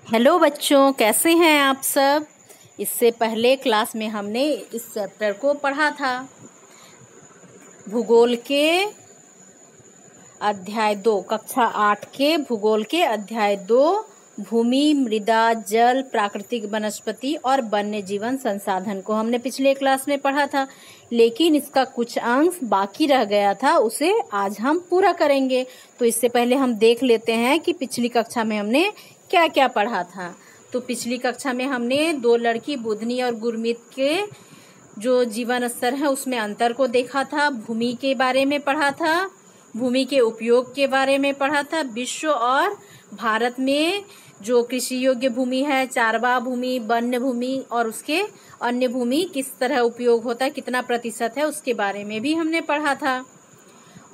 Hello बच्चों, कैसे हैं आप सब। इससे पहले क्लास में हमने इस चैप्टर को पढ़ा था। भूगोल के अध्याय 2, कक्षा 8 के भूगोल के अध्याय 2, भूमि, मृदा, जल, प्राकृतिक वनस्पति और वन्य जीवन संसाधन को हमने पिछले क्लास में पढ़ा था। लेकिन इसका कुछ अंश बाकी रह गया था, उसे आज हम पूरा करेंगे। तो इससे पहले हम देख लेते हैं कि पिछली कक्षा में हमने क्या क्या पढ़ा था। तो पिछली कक्षा में हमने दो लड़की बुधनी और गुरमीत के जो जीवन स्तर है उसमें अंतर को देखा था। भूमि के बारे में पढ़ा था, भूमि के उपयोग के बारे में पढ़ा था। विश्व और भारत में जो कृषि योग्य भूमि है, चारवाह भूमि, वन्य भूमि और उसके अन्य भूमि किस तरह उपयोग होता है, कितना प्रतिशत है, उसके बारे में भी हमने पढ़ा था।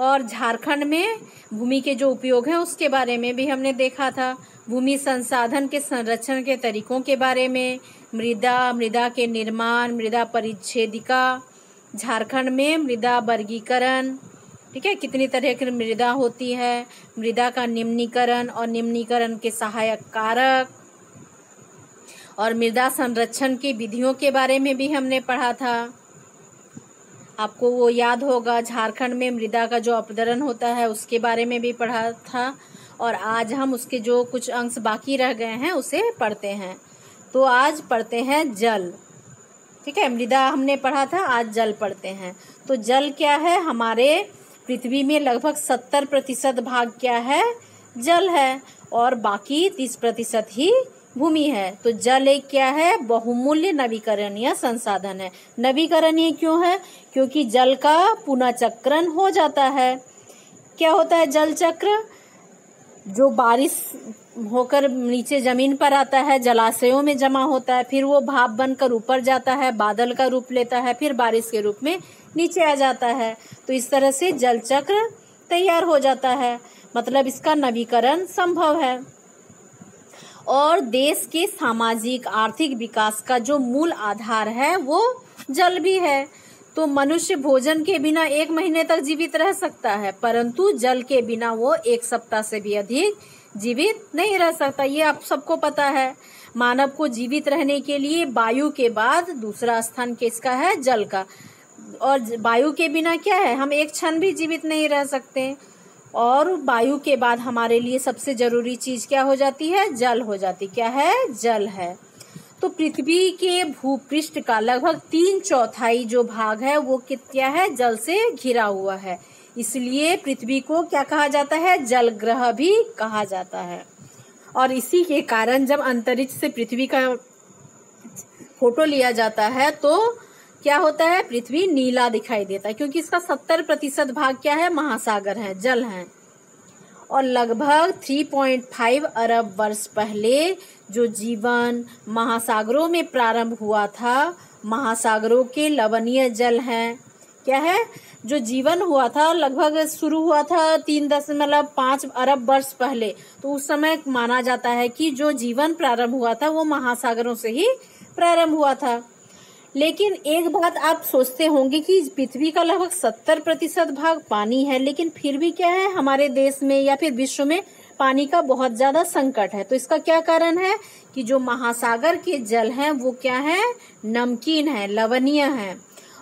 और झारखंड में भूमि के जो उपयोग है उसके बारे में भी हमने देखा था। भूमि संसाधन के संरक्षण के तरीकों के बारे में, मृदा के निर्माण, मृदा परिच्छेदिका, झारखंड में मृदा वर्गीकरण, ठीक है, कितनी तरह की मृदा होती है, मृदा का निम्नीकरण और निम्नीकरण के सहायक कारक, और मृदा संरक्षण की विधियों के बारे में भी हमने पढ़ा था। आपको वो याद होगा, झारखंड में मृदा का जो अपरदन होता है उसके बारे में भी पढ़ा था। और आज हम उसके जो कुछ अंश बाकी रह गए हैं उसे पढ़ते हैं। तो आज पढ़ते हैं जल, ठीक है। मृदा हमने पढ़ा था, आज जल पढ़ते हैं। तो जल क्या है, हमारे पृथ्वी में लगभग 70% भाग क्या है, जल है, और बाकी 30% ही भूमि है। तो जल एक क्या है, बहुमूल्य नवीकरणीय संसाधन है। नवीकरणीय क्यों है, क्योंकि जल का पुनर्चक्रण हो जाता है। क्या होता है जल चक्र, जो बारिश होकर नीचे जमीन पर आता है, जलाशयों में जमा होता है, फिर वो भाप बनकर ऊपर जाता है, बादल का रूप लेता है, फिर बारिश के रूप में नीचे आ जाता है। तो इस तरह से जल चक्र तैयार हो जाता है, मतलब इसका नवीकरण संभव है। और देश के सामाजिक आर्थिक विकास का जो मूल आधार है वो जल भी है। तो मनुष्य भोजन के बिना 1 महीने तक जीवित रह सकता है, परंतु जल के बिना वो 1 सप्ताह से भी अधिक जीवित नहीं रह सकता। ये आप सबको पता है। मानव को जीवित रहने के लिए वायु के बाद दूसरा स्थान किसका है, जल का। और वायु के बिना क्या है, हम एक क्षण भी जीवित नहीं रह सकते। और वायु के बाद हमारे लिए सबसे जरूरी चीज क्या हो जाती है, जल हो जाती। क्या है, जल है। तो पृथ्वी के भूपृष्ठ का लगभग 3/4 जो भाग है वो क्या है, जल से घिरा हुआ है। इसलिए पृथ्वी को क्या कहा जाता है, जल ग्रह भी कहा जाता है। और इसी के कारण जब अंतरिक्ष से पृथ्वी का फोटो लिया जाता है तो क्या होता है, पृथ्वी नीला दिखाई देता है, क्योंकि इसका 70% भाग क्या है, महासागर है, जल है। और लगभग 3.5 अरब वर्ष पहले जो जीवन महासागरों में प्रारंभ हुआ था, महासागरों के लवणीय जल हैं। क्या है, जो जीवन हुआ था लगभग शुरू हुआ था 3.5 अरब वर्ष पहले। तो उस समय माना जाता है कि जो जीवन प्रारंभ हुआ था वो महासागरों से ही प्रारंभ हुआ था। लेकिन एक बात आप सोचते होंगे कि पृथ्वी का लगभग 70% भाग पानी है, लेकिन फिर भी क्या है, हमारे देश में या फिर विश्व में पानी का बहुत ज्यादा संकट है। तो इसका क्या कारण है कि जो महासागर के जल हैं वो क्या है, नमकीन है, लवणीय है,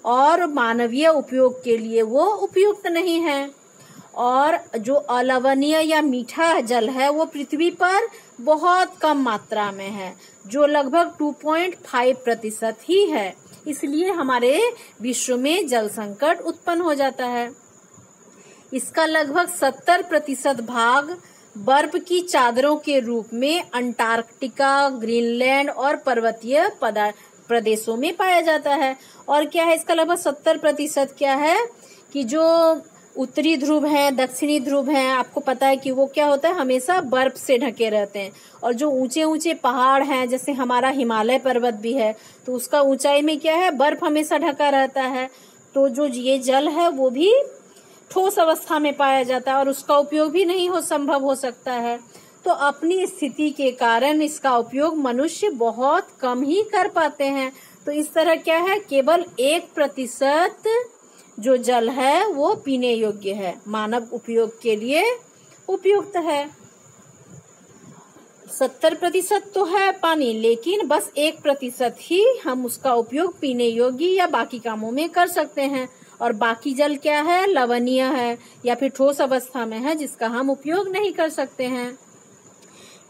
और मानवीय उपयोग के लिए वो उपयुक्त नहीं है। और जो अलवणीय या मीठा जल है वो पृथ्वी पर बहुत कम मात्रा में है, जो लगभग 2.5% ही है। इसलिए हमारे विश्व में जल संकट उत्पन्न हो जाता है। इसका लगभग 70% भाग बर्फ की चादरों के रूप में अंटार्कटिका, ग्रीनलैंड और पर्वतीय प्रदेशों में पाया जाता है। और क्या है, इसका लगभग 70% क्या है कि जो उत्तरी ध्रुव है, दक्षिणी ध्रुव है, आपको पता है कि वो क्या होता है, हमेशा बर्फ से ढके रहते हैं। और जो ऊंचे ऊंचे पहाड़ हैं, जैसे हमारा हिमालय पर्वत भी है, तो उसका ऊंचाई में क्या है, बर्फ हमेशा ढका रहता है। तो जो ये जल है वो भी ठोस अवस्था में पाया जाता है और उसका उपयोग भी नहीं संभव हो सकता है। तो अपनी स्थिति के कारण इसका उपयोग मनुष्य बहुत कम ही कर पाते हैं। तो इस तरह क्या है, केवल 1% जो जल है वो पीने योग्य है, मानव उपयोग के लिए उपयुक्त है। 70% तो है पानी, लेकिन बस 1% ही हम उसका उपयोग पीने योग्य या बाकी कामों में कर सकते हैं। और बाकी जल क्या है? लवणीय है या फिर ठोस अवस्था में है, जिसका हम उपयोग नहीं कर सकते हैं।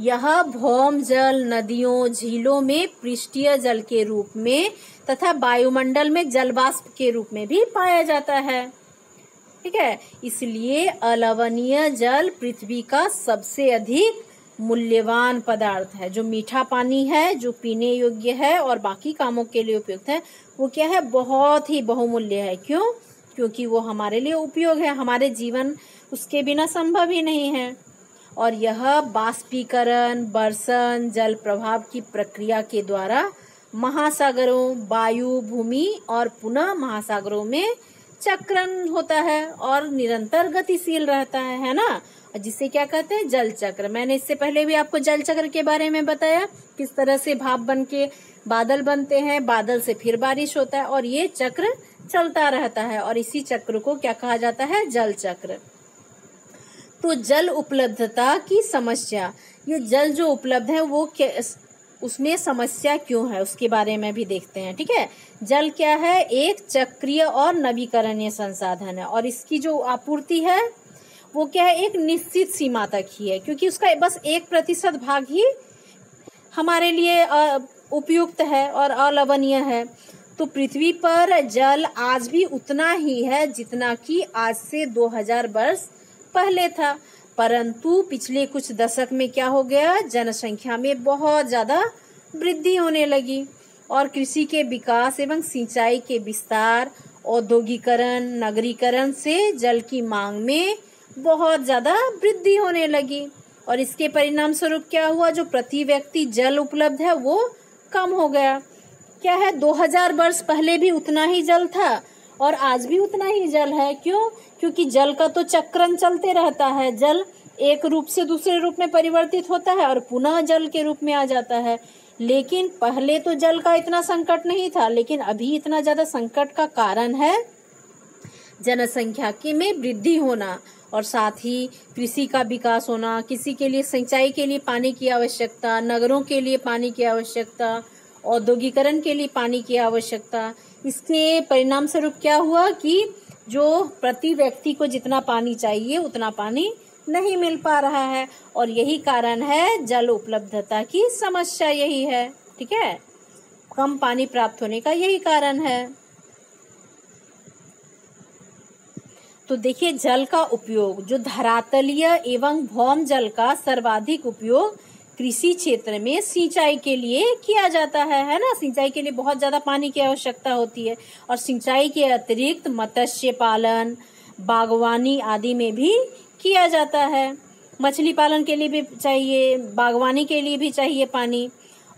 यह भौम जल नदियों, झीलों में पृष्ठीय जल के रूप में तथा वायुमंडल में जलवाष्प के रूप में भी पाया जाता है। ठीक है, इसलिए अलवणीय जल पृथ्वी का सबसे अधिक मूल्यवान पदार्थ है। जो मीठा पानी है, जो पीने योग्य है और बाकी कामों के लिए उपयुक्त है, वो क्या है? बहुत ही बहुमूल्य है। क्यों? क्योंकि वो हमारे लिए उपयोग है, हमारे जीवन उसके बिना संभव ही नहीं है। और यह बाष्पीकरण, बर्षण, जल प्रभाव की प्रक्रिया के द्वारा महासागरों, वायु, भूमि और पुनः महासागरों में चक्रण होता है और निरंतर गतिशील रहता है ना, जिसे क्या कहते हैं? जल चक्र। मैंने इससे पहले भी आपको जल चक्र के बारे में बताया, किस तरह से भाप बन के बादल बनते हैं, बादल से फिर बारिश होता है और ये चक्र चलता रहता है। और इसी चक्र को क्या कहा जाता है? जल चक्र। तो जल उपलब्धता की समस्या, ये जल जो उपलब्ध है वो उसमें समस्या क्यों है, उसके बारे में भी देखते हैं। ठीक है, जल क्या है? एक चक्रीय और नवीकरणीय संसाधन है और इसकी जो आपूर्ति है वो क्या है? एक निश्चित सीमा तक ही है, क्योंकि उसका बस 1% भाग ही हमारे लिए उपयुक्त है और अलवणीय है। तो पृथ्वी पर जल आज भी उतना ही है जितना कि आज से 2000 वर्ष पहले था, परंतु पिछले कुछ दशक में क्या हो गया? जनसंख्या में बहुत ज्यादा वृद्धि होने लगी और कृषि के विकास एवं सिंचाई के विस्तार, औद्योगिकरण, नगरीकरण से जल की मांग में बहुत ज्यादा वृद्धि होने लगी। और इसके परिणाम स्वरूप क्या हुआ? जो प्रति व्यक्ति जल उपलब्ध है वो कम हो गया। क्या है? 2000 वर्ष पहले भी उतना ही जल था और आज भी उतना ही जल है। क्यों? क्योंकि जल का तो चक्रण चलते रहता है, जल एक रूप से दूसरे रूप में परिवर्तित होता है और पुनः जल के रूप में आ जाता है। लेकिन पहले तो जल का इतना संकट नहीं था, लेकिन अभी इतना ज्यादा संकट का कारण है जनसंख्या के में वृद्धि होना और साथ ही कृषि का विकास होना, किसी के लिए सिंचाई के लिए पानी की आवश्यकता, नगरों के लिए पानी की आवश्यकता, औद्योगिकरण के लिए पानी की आवश्यकता। इसके परिणाम स्वरूप क्या हुआ कि जो प्रति व्यक्ति को जितना पानी चाहिए उतना पानी नहीं मिल पा रहा है और यही कारण है जल उपलब्धता की समस्या, यही है। ठीक है, कम पानी प्राप्त होने का यही कारण है। तो देखिए, जल का उपयोग, जो धरातलीय एवं भौम जल का सर्वाधिक उपयोग कृषि क्षेत्र में सिंचाई के लिए किया जाता है ना। सिंचाई के लिए बहुत ज्यादा पानी की आवश्यकता होती है और सिंचाई के अतिरिक्त मत्स्य पालन, बागवानी आदि में भी किया जाता है। मछली पालन के लिए भी चाहिए, बागवानी के लिए भी चाहिए पानी।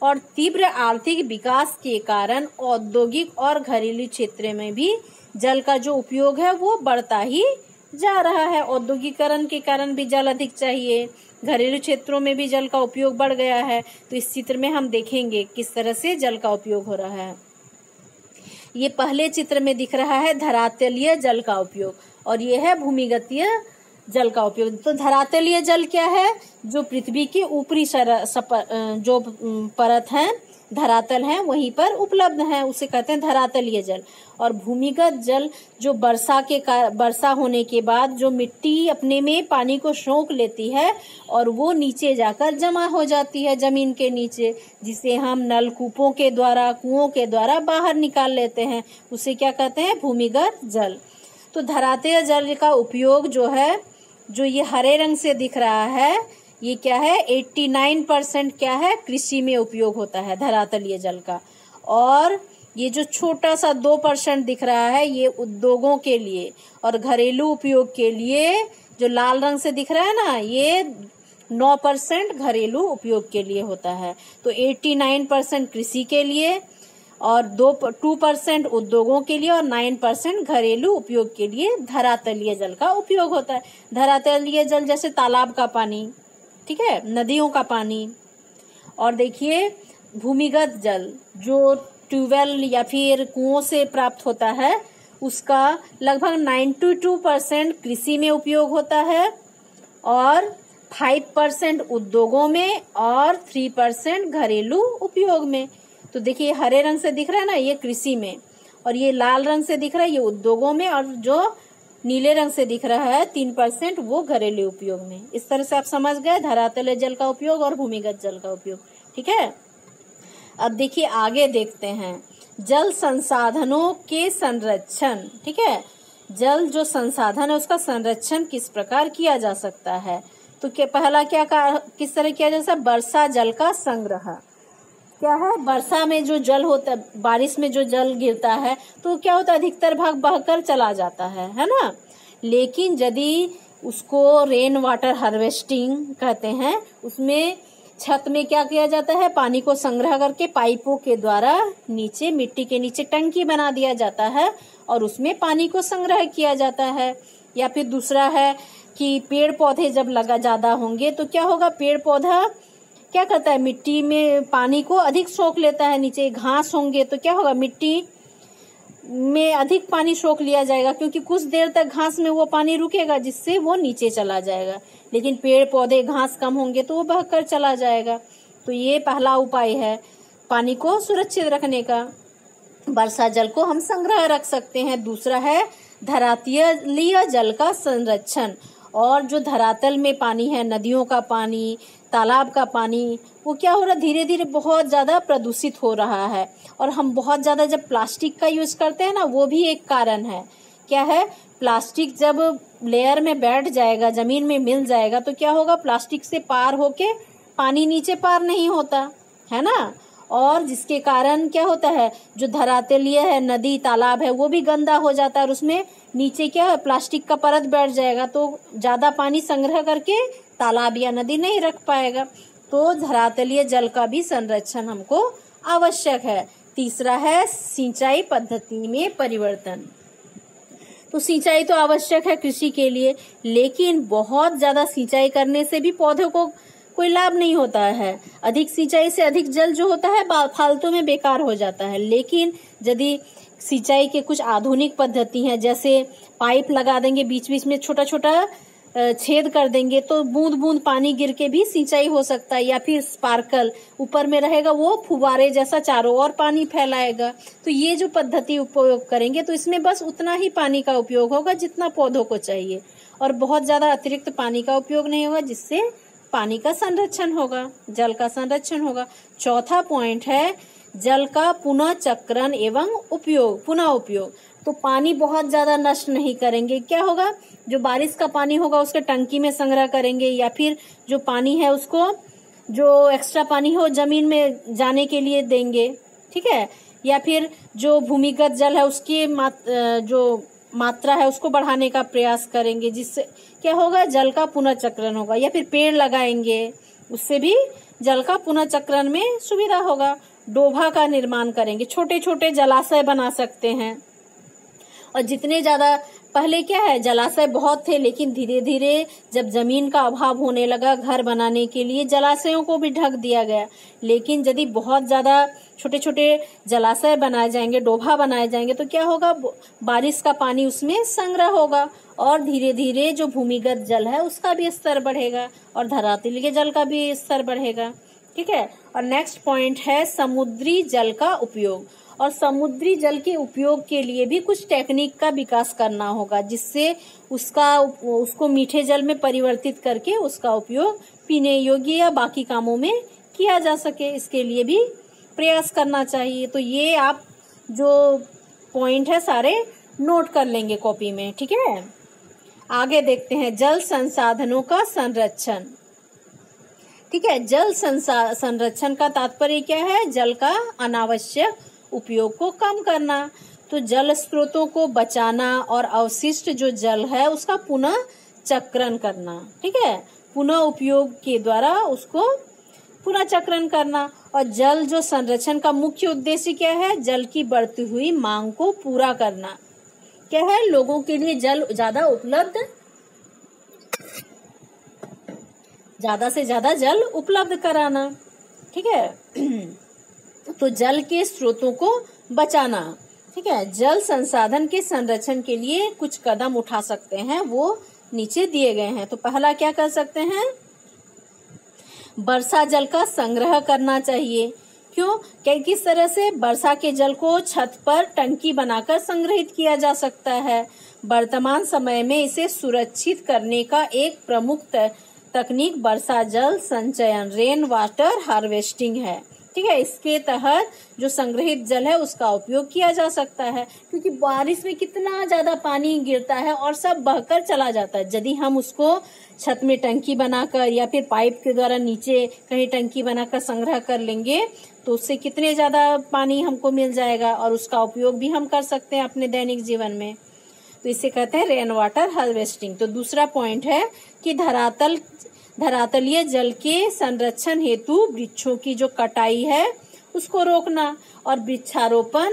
और तीव्र आर्थिक विकास के कारण औद्योगिक और घरेलू क्षेत्र में भी जल का जो उपयोग है वो बढ़ता ही जा रहा है। औद्योगिकरण के कारण भी जल अधिक चाहिए, घरेलू क्षेत्रों में भी जल का उपयोग बढ़ गया है। तो इस चित्र में हम देखेंगे किस तरह से जल का उपयोग हो रहा है। ये पहले चित्र में दिख रहा है धरातलीय जल का उपयोग और ये है भूमिगतीय जल का उपयोग। तो धरातलीय जल क्या है? जो पृथ्वी के ऊपरी जो परत है, धरातल है, वहीं पर उपलब्ध है, उसे कहते हैं धरातलीय जल। और भूमिगत जल जो वर्षा होने के बाद जो मिट्टी अपने में पानी को सोख लेती है और वो नीचे जाकर जमा हो जाती है जमीन के नीचे, जिसे हम नलकूपों के द्वारा, कुओं के द्वारा बाहर निकाल लेते हैं, उसे क्या कहते हैं? भूमिगत जल। तो धरातलीय जल का उपयोग जो है, जो ये हरे रंग से दिख रहा है, ये क्या है? 89% क्या है? कृषि में उपयोग होता है धरातलीय जल का। और ये जो छोटा सा 2% दिख रहा है, ये उद्योगों के लिए और घरेलू उपयोग के लिए, जो लाल रंग से दिख रहा है ना, ये 9% घरेलू उपयोग के लिए होता है। तो 89% कृषि के लिए और 2% उद्योगों के लिए और 9% घरेलू उपयोग के लिए धरातलीय जल का उपयोग होता है। धरातलीय जल जैसे तालाब का पानी, ठीक है, नदियों का पानी। और देखिए, भूमिगत जल जो ट्यूबवेल या फिर कुओं से प्राप्त होता है, उसका लगभग 92% कृषि में उपयोग होता है और 5% उद्योगों में और 3% घरेलू उपयोग में। तो देखिए हरे रंग से दिख रहा है ना, ये कृषि में, और ये लाल रंग से दिख रहा है ये उद्योगों में, और जो नीले रंग से दिख रहा है 3% वो घरेलू उपयोग में। इस तरह से आप समझ गए धरातलीय जल का उपयोग और भूमिगत जल का उपयोग। ठीक है, अब देखिए आगे देखते हैं जल संसाधनों के संरक्षण। ठीक है, जल जो संसाधन है उसका संरक्षण किस प्रकार किया जा सकता है। तो पहला किस तरह किया जा सकता है, वर्षा जल का संग्रह। क्या है, वर्षा में जो जल होता है, बारिश में जो जल गिरता है तो क्या होता है, अधिकतर भाग बहकर चला जाता है ना। लेकिन यदि उसको रेन वाटर हार्वेस्टिंग कहते हैं, उसमें छत में क्या किया जाता है, पानी को संग्रह करके पाइपों के द्वारा नीचे मिट्टी के नीचे टंकी बना दिया जाता है और उसमें पानी को संग्रह किया जाता है। या फिर दूसरा है कि पेड़ पौधे जब लगा ज्यादा होंगे तो क्या होगा, पेड़ पौधा क्या करता है, मिट्टी में पानी को अधिक सोख लेता है। नीचे घास होंगे तो क्या होगा, मिट्टी में अधिक पानी सोख लिया जाएगा, क्योंकि कुछ देर तक घास में वो पानी रुकेगा जिससे वो नीचे चला जाएगा। लेकिन पेड़ पौधे घास कम होंगे तो वो बहकर चला जाएगा। तो ये पहला उपाय है पानी को सुरक्षित रखने का, वर्षा जल को हम संग्रह रख सकते हैं। दूसरा है धरातलीय जल का संरक्षण। और जो धरातल में पानी है, नदियों का पानी, तालाब का पानी, वो क्या हो रहा है, धीरे धीरे बहुत ज्यादा प्रदूषित हो रहा है। और हम बहुत ज्यादा जब प्लास्टिक का यूज करते हैं ना, वो भी एक कारण है। क्या है, प्लास्टिक जब लेयर में बैठ जाएगा, जमीन में मिल जाएगा, तो क्या होगा, प्लास्टिक से पार होके पानी नीचे पार नहीं होता है ना। और जिसके कारण क्या होता है, जो धरातलीय है, नदी तालाब है, वो भी गंदा हो जाता है और उसमें नीचे क्या है, प्लास्टिक का परत बैठ जाएगा तो ज्यादा पानी संग्रह करके तालाब या नदी नहीं रख पाएगा। तो धरातलीय जल का भी संरक्षण हमको आवश्यक है। तीसरा है सिंचाई पद्धति में परिवर्तन। तो सिंचाई तो आवश्यक है कृषि के लिए, लेकिन बहुत ज्यादा सिंचाई करने से भी पौधों को कोई लाभ नहीं होता है। अधिक सिंचाई से अधिक जल जो होता है फालतू में बेकार हो जाता है। लेकिन यदि सिंचाई के कुछ आधुनिक पद्धति हैं, जैसे पाइप लगा देंगे, बीच बीच में छोटा छोटा छेद कर देंगे तो बूंद बूंद पानी गिर के भी सिंचाई हो सकता है। या फिर स्पार्कल ऊपर में रहेगा, वो फुवारे जैसा चारों ओर पानी फैलाएगा। तो ये जो पद्धति उपयोग करेंगे तो इसमें बस उतना ही पानी का उपयोग होगा जितना पौधों को चाहिए, और बहुत ज्यादा अतिरिक्त पानी का उपयोग नहीं होगा, जिससे पानी का संरक्षण होगा, जल का संरक्षण होगा। चौथा पॉइंट है जल का पुनः चक्रण एवं उपयोग, पुनः उपयोग। तो पानी बहुत ज्यादा नष्ट नहीं करेंगे। क्या होगा, जो बारिश का पानी होगा उसके टंकी में संग्रह करेंगे, या फिर जो पानी है उसको, जो एक्स्ट्रा पानी हो जमीन में जाने के लिए देंगे। ठीक है, या फिर जो भूमिगत जल है उसकी जो मात्रा है उसको बढ़ाने का प्रयास करेंगे, जिससे क्या होगा, जल का पुनर्चक्रण होगा। या फिर पेड़ लगाएंगे, उससे भी जल का पुनर्चक्रण में सुविधा होगा। डोभा का निर्माण करेंगे, छोटे छोटे जलाशय बना सकते हैं। और जितने ज्यादा, पहले क्या है, जलाशय बहुत थे, लेकिन धीरे धीरे जब जमीन का अभाव होने लगा, घर बनाने के लिए जलाशयों को भी ढक दिया गया। लेकिन यदि बहुत ज्यादा छोटे छोटे जलाशय बनाए जाएंगे, डोभा बनाए जाएंगे, तो क्या होगा, बारिश का पानी उसमें संग्रह होगा और धीरे धीरे जो भूमिगत जल है उसका भी स्तर बढ़ेगा और धरातलीय जल का भी स्तर बढ़ेगा। ठीक है, और नेक्स्ट पॉइंट है समुद्री जल का उपयोग। और समुद्री जल के उपयोग के लिए भी कुछ टेक्निक का विकास करना होगा, जिससे उसको मीठे जल में परिवर्तित करके उसका उपयोग पीने योग्य या बाकी कामों में किया जा सके। इसके लिए भी प्रयास करना चाहिए। तो ये आप जो पॉइंट है सारे नोट कर लेंगे कॉपी में। ठीक है, आगे देखते हैं जल संसाधनों का संरक्षण। ठीक है, जल संरक्षण का तात्पर्य क्या है, जल का अनावश्यक उपयोग को कम करना। तो जल स्रोतों को बचाना और अवशिष्ट जो जल है उसका पुनः चक्रण करना। ठीक है, पुनः उपयोग के द्वारा उसको पुनः चक्रण करना। और जल जो संरक्षण का मुख्य उद्देश्य क्या है, जल की बढ़ती हुई मांग को पूरा करना। क्या है, लोगों के लिए जल ज्यादा से ज्यादा जल उपलब्ध कराना। ठीक है, तो जल के स्रोतों को बचाना। ठीक है, जल संसाधन के संरक्षण के लिए कुछ कदम उठा सकते हैं, वो नीचे दिए गए हैं। तो पहला क्या कर सकते हैं, वर्षा जल का संग्रह करना चाहिए। क्यों? क्या किस तरह से वर्षा के जल को छत पर टंकी बनाकर संग्रहित किया जा सकता है। वर्तमान समय में इसे सुरक्षित करने का एक प्रमुख तकनीक वर्षा जल संचयन रेन वाटर हार्वेस्टिंग है। ठीक है, इसके तहत जो संग्रहित जल है उसका उपयोग किया जा सकता है, क्योंकि बारिश में कितना ज्यादा पानी गिरता है और सब बहकर चला जाता है। यदि हम उसको छत में टंकी बनाकर या फिर पाइप के द्वारा नीचे कहीं टंकी बनाकर संग्रह कर लेंगे तो उससे कितने ज्यादा पानी हमको मिल जाएगा और उसका उपयोग भी हम कर सकते हैं अपने दैनिक जीवन में। तो इसे कहते हैं रेन वाटर हार्वेस्टिंग। तो दूसरा पॉइंट है कि धरातलीय जल के संरक्षण हेतु वृक्षों की जो कटाई है उसको रोकना और वृक्षारोपण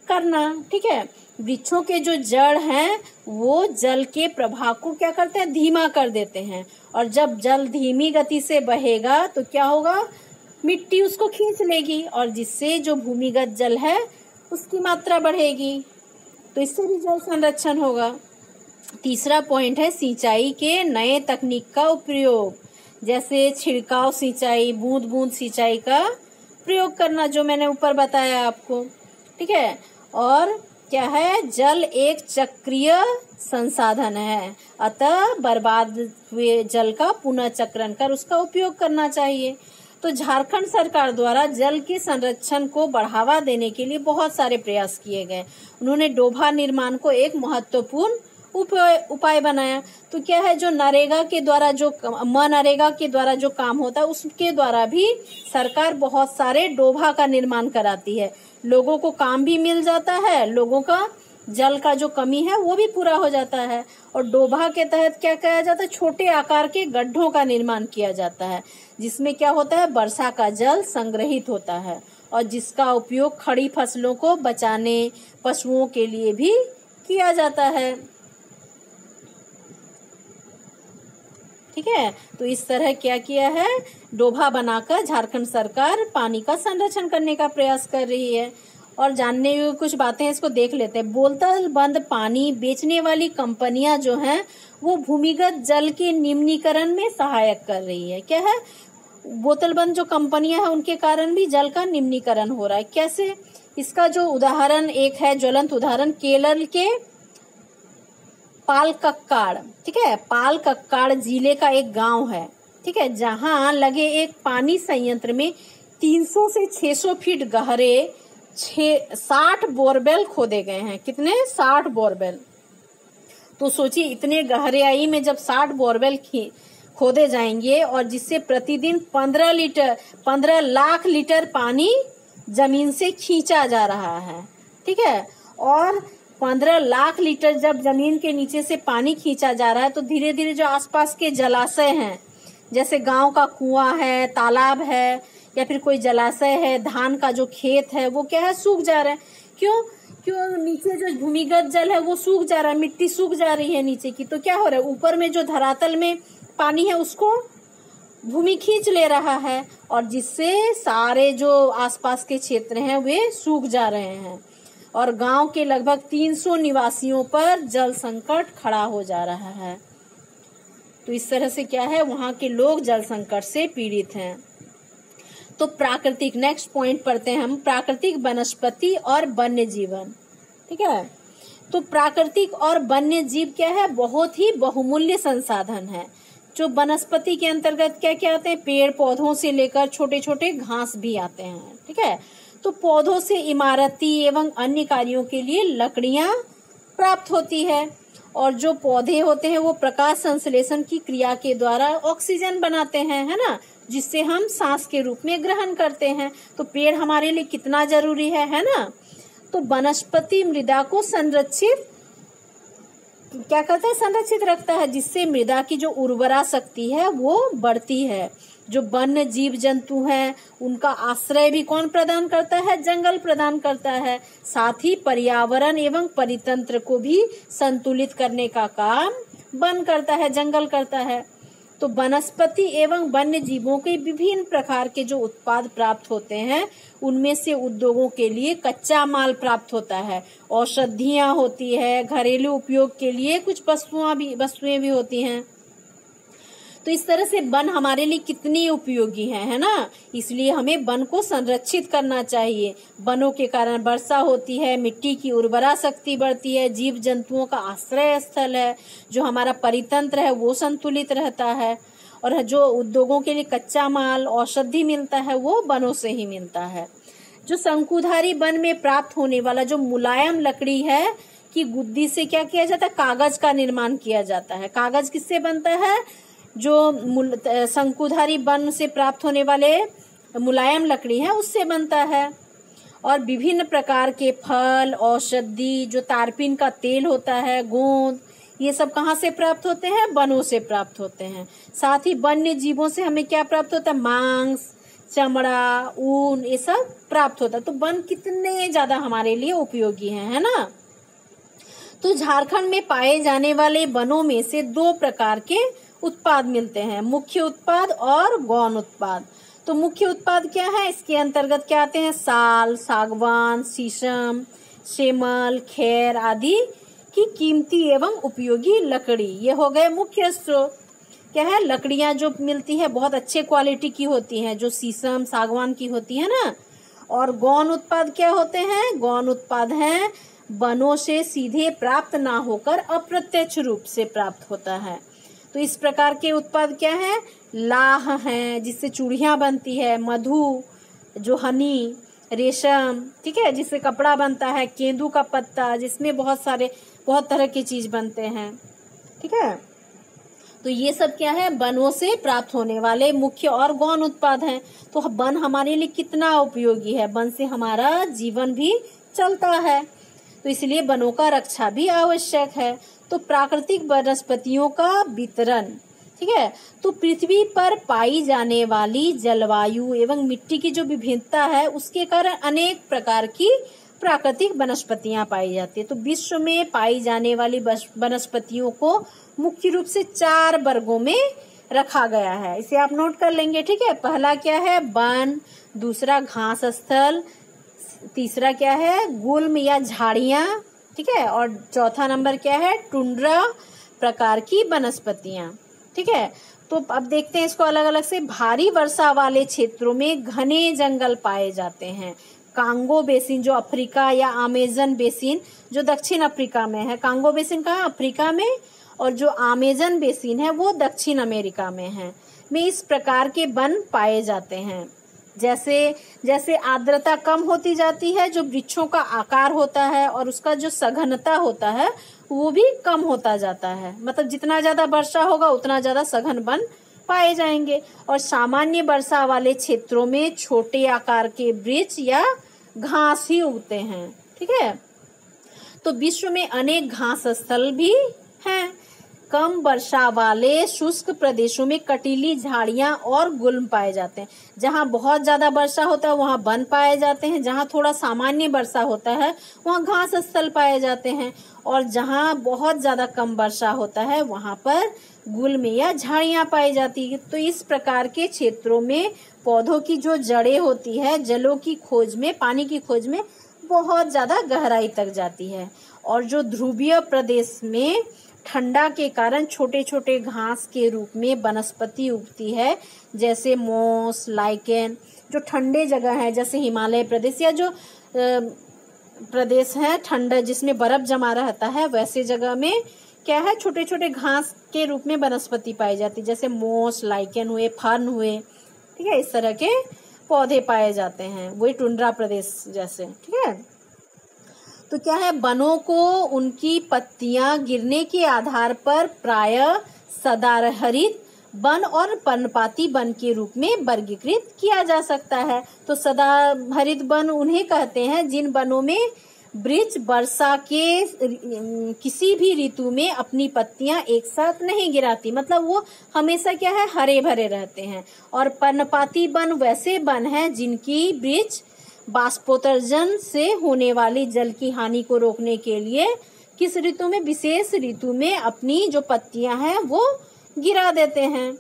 करना। ठीक है, वृक्षों के जो जड़ हैं वो जल के प्रवाह को क्या करते हैं, धीमा कर देते हैं, और जब जल धीमी गति से बहेगा तो क्या होगा, मिट्टी उसको खींच लेगी और जिससे जो भूमिगत जल है उसकी मात्रा बढ़ेगी, तो इससे भी जल संरक्षण होगा। तीसरा पॉइंट है सिंचाई के नए तकनीक का उपयोग, जैसे छिड़काव सिंचाई, बूंद बूंद सिंचाई का प्रयोग करना, जो मैंने ऊपर बताया आपको। ठीक है, और क्या है, जल एक चक्रीय संसाधन है, अतः बर्बाद हुए जल का पुनः चक्रण कर उसका उपयोग करना चाहिए। तो झारखंड सरकार द्वारा जल के संरक्षण को बढ़ावा देने के लिए बहुत सारे प्रयास किए गए। उन्होंने डोभा निर्माण को एक महत्वपूर्ण उपाय बनाया। तो क्या है, जो मनरेगा के द्वारा जो काम होता है उसके द्वारा भी सरकार बहुत सारे डोभा का निर्माण कराती है। लोगों को काम भी मिल जाता है, लोगों का जल का जो कमी है वो भी पूरा हो जाता है। और डोभा के तहत क्या किया जाता है, छोटे आकार के गड्ढों का निर्माण किया जाता है, जिसमें क्या होता है, वर्षा का जल संग्रहित होता है और जिसका उपयोग खड़ी फसलों को बचाने, पशुओं के लिए भी किया जाता है। ठीक है, तो इस तरह क्या किया है, डोभा बनाकर झारखंड सरकार पानी का संरक्षण करने का प्रयास कर रही है। और जानने की कुछ बातें हैं, इसको देख लेते हैं। बोतल बंद पानी बेचने वाली कंपनियां जो हैं वो भूमिगत जल के निम्नीकरण में सहायक कर रही है। क्या है, बोतल बंद जो कंपनियां हैं उनके कारण भी जल का निम्नीकरण हो रहा है। कैसे, इसका जो उदाहरण एक है, ज्वलंत उदाहरण केरल के पालक्काड़। ठीक है, पालक्काड़ जिले का एक गांव है। ठीक है, जहां लगे एक पानी संयंत्र में 300 से 600 फीट गहरे 60 बोरवेल खोदे गए हैं। कितने? 60 बोरवेल। तो सोचिए, इतने गहराई में जब 60 बोरवेल खोदे जाएंगे और जिससे प्रतिदिन 15 लाख लीटर पानी जमीन से खींचा जा रहा है। ठीक है, और 15 लाख लीटर जब जमीन के नीचे से पानी खींचा जा रहा है तो धीरे धीरे जो आसपास के जलाशय हैं, जैसे गांव का कुआं है, तालाब है या फिर कोई जलाशय है, धान का जो खेत है वो क्या है, सूख जा रहा है। क्यों नीचे जो भूमिगत जल है वो सूख जा रहा है, मिट्टी सूख जा रही है नीचे की। तो क्या हो रहा है, ऊपर में जो धरातल में पानी है उसको भूमि खींच ले रहा है और जिससे सारे जो आसपास के क्षेत्र हैं वे सूख जा रहे हैं और गांव के लगभग 300 निवासियों पर जल संकट खड़ा हो जा रहा है। तो इस तरह से क्या है, वहां के लोग जल संकट से पीड़ित हैं। तो प्राकृतिक, नेक्स्ट पॉइंट पढ़ते हैं हम, प्राकृतिक वनस्पति और वन्य जीवन। ठीक है, तो प्राकृतिक और वन्य जीव क्या है, बहुत ही बहुमूल्य संसाधन है। जो वनस्पति के अंतर्गत क्या क्या आते हैं, पेड़ पौधों से लेकर छोटे छोटे घास भी आते हैं। ठीक है, तो पौधों से इमारती एवं अन्य कार्यों के लिए लकड़ियां प्राप्त होती है और जो पौधे होते हैं वो प्रकाश संश्लेषण की क्रिया के द्वारा ऑक्सीजन बनाते हैं, है ना, जिससे हम सांस के रूप में ग्रहण करते हैं। तो पेड़ हमारे लिए कितना जरूरी है ना। तो वनस्पति मृदा को संरक्षित क्या करता है, संरक्षित रखता है, जिससे मृदा की जो उर्वरा शक्ति है वो बढ़ती है। जो वन्य जीव जंतु हैं उनका आश्रय भी कौन प्रदान करता है, जंगल प्रदान करता है। साथ ही पर्यावरण एवं परितंत्र को भी संतुलित करने का काम वन करता है, जंगल करता है। तो वनस्पति एवं वन्य जीवों के विभिन्न प्रकार के जो उत्पाद प्राप्त होते हैं उनमें से उद्योगों के लिए कच्चा माल प्राप्त होता है, औषधियां होती है, घरेलू उपयोग के लिए कुछ वस्तुएं भी होती हैं। तो तो इस तरह से वन हमारे लिए कितनी उपयोगी है ना। इसलिए हमें वन को संरक्षित करना चाहिए। वनों के कारण वर्षा होती है, मिट्टी की उर्वरा शक्ति बढ़ती है, जीव जंतुओं का आश्रय स्थल है, जो हमारा परितंत्र है वो संतुलित रहता है, और जो उद्योगों के लिए कच्चा माल औषधि मिलता है वो वनों से ही मिलता है। जो शंकुधारी वन में प्राप्त होने वाला जो मुलायम लकड़ी है कि गुद्दी से क्या किया जाता है, कागज का निर्माण किया जाता है। कागज किससे बनता है, जो शंकुधारी वन से प्राप्त होने वाले मुलायम लकड़ी है उससे बनता है। और विभिन्न प्रकार के फल, औषधि, जो तारपीन का तेल होता है, गोंद, ये सब कहाँ से प्राप्त होते हैं, वनों से प्राप्त होते हैं। साथ ही वन्य जीवों से हमें क्या प्राप्त होता है, मांस, चमड़ा, ऊन, ये सब प्राप्त होता है। तो वन कितने ज्यादा हमारे लिए उपयोगी है ना। तो झारखंड में पाए जाने वाले वनों में से 2 प्रकार के उत्पाद मिलते हैं, मुख्य उत्पाद और गौण उत्पाद। तो मुख्य उत्पाद क्या है, इसके अंतर्गत क्या आते हैं, साल, सागवान, शीशम, सेमल, खैर आदि की कीमती एवं उपयोगी लकड़ी, ये हो गए मुख्य स्रोत। क्या है, लकड़ियां जो मिलती है बहुत अच्छे क्वालिटी की होती हैं, जो शीशम, सागवान की होती है ना। और गौण उत्पाद क्या होते हैं, गौण उत्पाद हैं वनों से सीधे प्राप्त ना होकर अप्रत्यक्ष रूप से प्राप्त होता है। तो इस प्रकार के उत्पाद क्या है, लाह है जिससे चूड़ियां बनती है, मधु जो हनी, रेशम, ठीक है, जिससे कपड़ा बनता है, केंदू का पत्ता जिसमें बहुत तरह की चीज बनते हैं, ठीक है। तो ये सब क्या है, वनों से प्राप्त होने वाले मुख्य और गौण उत्पाद हैं। तो वन हमारे लिए कितना उपयोगी है, वन से हमारा जीवन भी चलता है, तो इसलिए वनों का रक्षा भी आवश्यक है। तो प्राकृतिक वनस्पतियों का वितरण, ठीक है, तो पृथ्वी पर पाई जाने वाली जलवायु एवं मिट्टी की जो विभिन्नता है उसके कारण अनेक प्रकार की प्राकृतिक वनस्पतियां पाई जाती है। तो विश्व में पाई जाने वाली वनस्पतियों को मुख्य रूप से 4 वर्गों में रखा गया है, इसे आप नोट कर लेंगे, ठीक है। पहला क्या है, वन, दूसरा घास स्थल, तीसरा क्या है, गुल्म या झाड़ियां, ठीक है, और चौथा नंबर क्या है, टुंड्रा प्रकार की वनस्पतियां, ठीक है। तो अब देखते हैं इसको अलग अलग से। भारी वर्षा वाले क्षेत्रों में घने जंगल पाए जाते हैं। कांगो बेसिन जो अफ्रीका या अमेजन बेसिन जो दक्षिण अफ्रीका में है, कांगो बेसिन कहाँ, अफ्रीका में, और जो अमेजन बेसिन है वो दक्षिण अमेरिका में है, में इस प्रकार के वन पाए जाते हैं। जैसे जैसे आर्द्रता कम होती जाती है, जो वृक्षों का आकार होता है और उसका जो सघनता होता है वो भी कम होता जाता है। मतलब जितना ज्यादा वर्षा होगा उतना ज्यादा सघन वन पाए जाएंगे। और सामान्य वर्षा वाले क्षेत्रों में छोटे आकार के वृक्ष या घास ही उगते हैं, ठीक है। तो विश्व में अनेक घास स्थल भी हैं। कम वर्षा वाले शुष्क प्रदेशों में कटीली झाड़ियां और गुल्म पाए जाते हैं। जहां बहुत ज्यादा वर्षा होता है वहां वन पाए जाते हैं, जहां थोड़ा सामान्य वर्षा होता है वहां घास स्थल पाए जाते हैं, और जहां बहुत ज्यादा कम वर्षा होता है वहां पर गुल्म या झाड़ियां पाई जाती है। तो इस प्रकार के क्षेत्रों में पौधों की जो जड़ें होती है जलों की खोज में, पानी की खोज में बहुत ज्यादा गहराई तक जाती है। और जो ध्रुवीय प्रदेश में ठंडा के कारण छोटे छोटे घास के रूप में वनस्पति उगती है, जैसे मोस, लाइकेन। जो ठंडे जगह है जैसे हिमालय प्रदेश या जो प्रदेश है ठंडा जिसमें बर्फ जमा रहता है, वैसे जगह में क्या है, छोटे छोटे घास के रूप में वनस्पति पाई जाती है, जैसे मोस, लाइकेन हुए, फर्न हुए, ठीक है, इस तरह के पौधे पाए जाते हैं, वही टुंड्रा प्रदेश जैसे, ठीक है। तो क्या है, वनों को उनकी पत्तियां गिरने के आधार पर प्रायः सदाहरित वन और पर्णपाती वन के रूप में वर्गीकृत किया जा सकता है। तो सदाहरित वन उन्हें कहते हैं जिन वनों में वृक्ष वर्षा के किसी भी ऋतु में अपनी पत्तियां एक साथ नहीं गिराती, मतलब वो हमेशा क्या है, हरे भरे रहते हैं। और पर्णपाती वन वैसे वन हैं जिनकी वृक्ष बाष्पोत्सर्जन से होने वाली जल की हानि को रोकने के लिए किस ऋतु में, विशेष ऋतु में अपनी जो पत्तियां हैं वो गिरा देते हैं,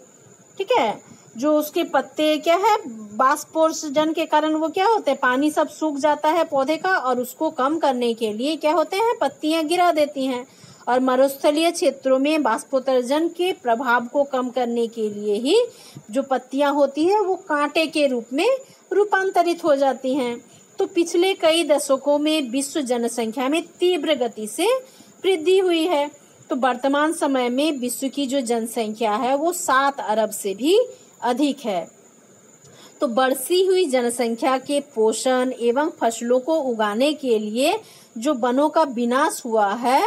ठीक है। जो उसके पत्ते क्या है, बाष्पोत्सर्जन के कारण वो क्या होते हैं, पानी सब सूख जाता है पौधे का, और उसको कम करने के लिए क्या होते हैं, पत्तियां गिरा देती हैं। और मरुस्थलीय क्षेत्रों में वाष्पोत्सर्जन के प्रभाव को कम करने के लिए ही जो पत्तियां होती है वो कांटे के रूप में रूपांतरित हो जाती हैं। तो पिछले कई दशकों में विश्व जनसंख्या में तीव्र गति से वृद्धि हुई है। तो वर्तमान समय में विश्व की जो जनसंख्या है वो 7 अरब से भी अधिक है। तो बढ़ती हुई जनसंख्या के पोषण एवं फसलों को उगाने के लिए जो वनों का विनाश हुआ है